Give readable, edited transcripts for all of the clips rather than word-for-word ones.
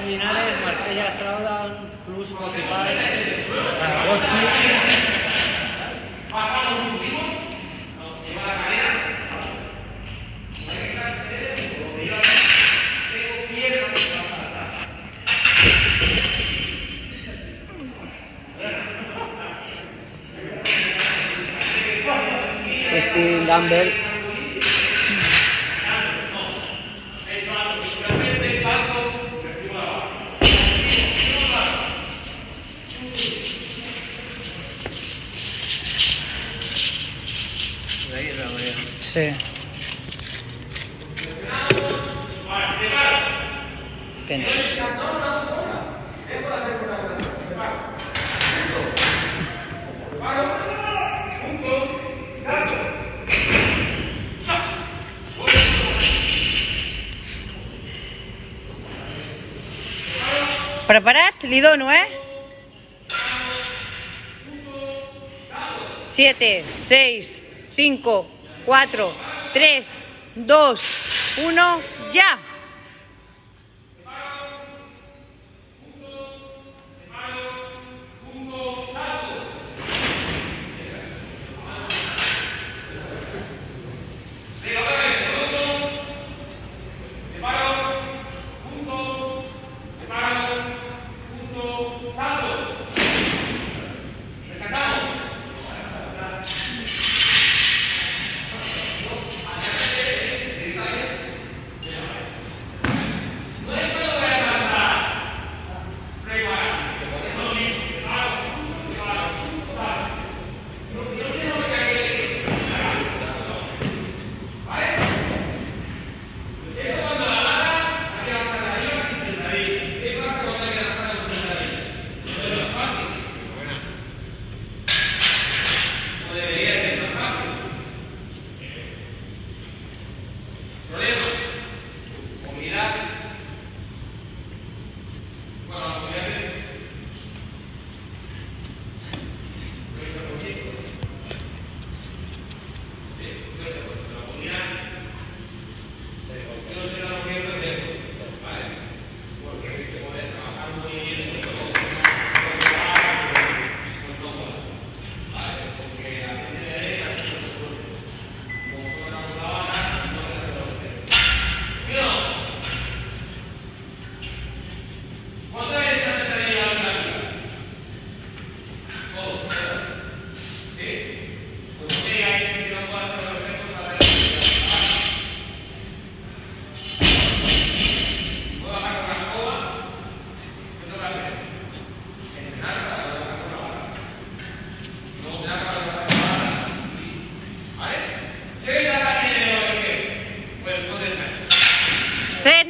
Linares, Marsella Throwdown, Plus Spotify, God Club. Dumbbell. Sí. Pena. Preparat? Li dono, 7, 6, 5, 4, 3, 2, 1, ja!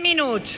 Minuts.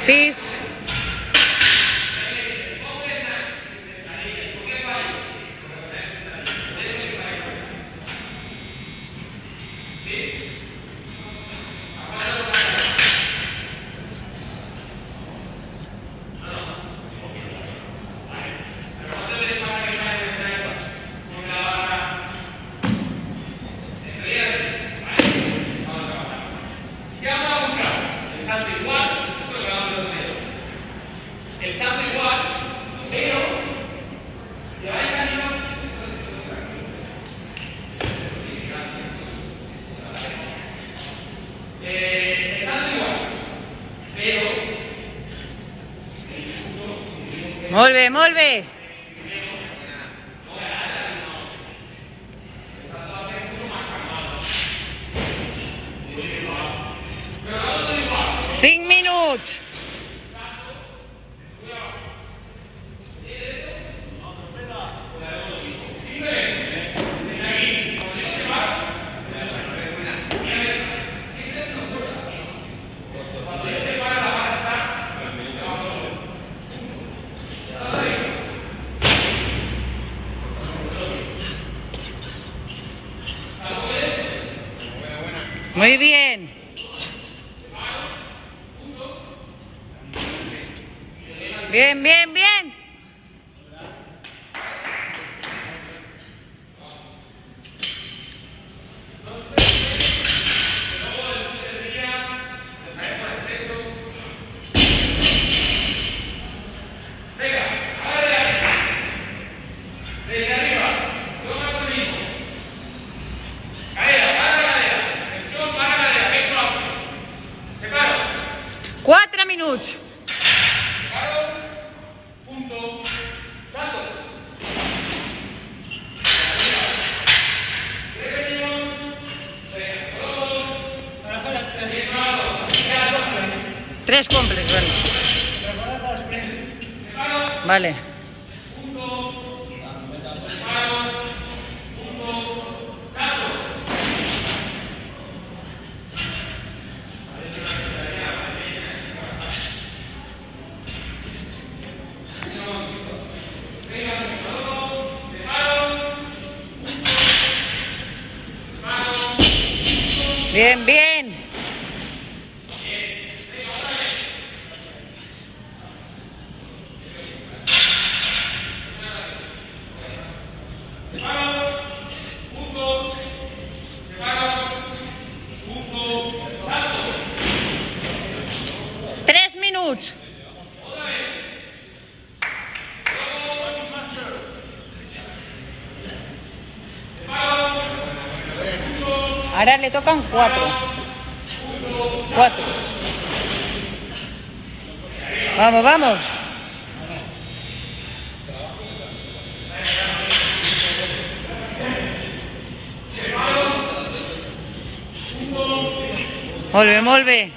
Sis. Molt bé, molt bé. Cinc minuts. Muy bien. Bien, bien, bien. Quatre minuts. Tres complex, bueno. Vale. Bien, bien. Tres minuts. Ahora le tocan cuatro. Cuatro. Vamos, vamos. Molt bé, molt bé.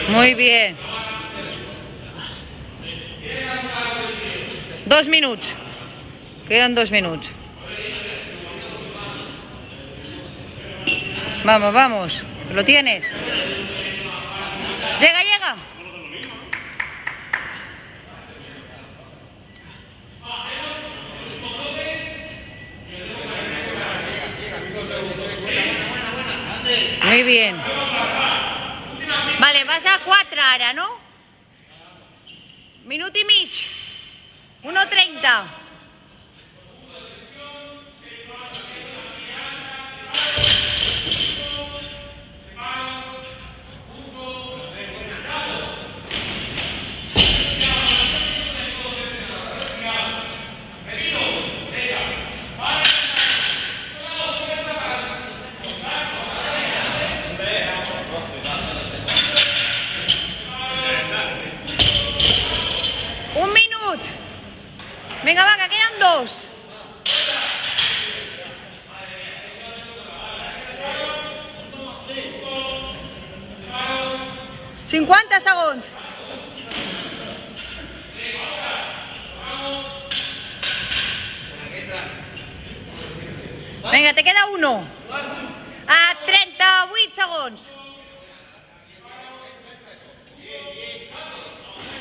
Muy bien. 2 minuts. Quedan 2 minuts. Vamos, vamos. ¿Lo tienes? Llega, llega. Muy bien. Vale, vas a 4 ara, no? Minut i mig. 1:30. Un minut. Venga, va, que quedan 2. ¡50 segons! Venga, te queda 1. A 38 segons.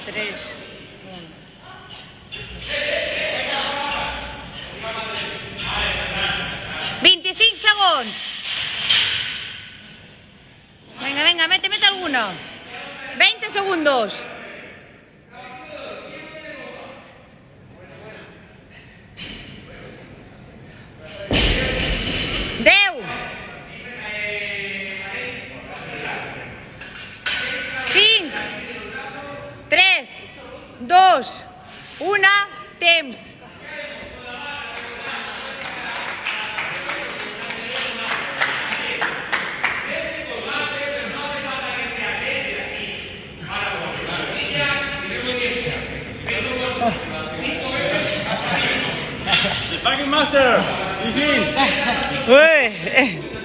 3, 1. Venga, venga, mete alguna. 20 segundos. 2, 1, temps. The fucking master is in. Ué.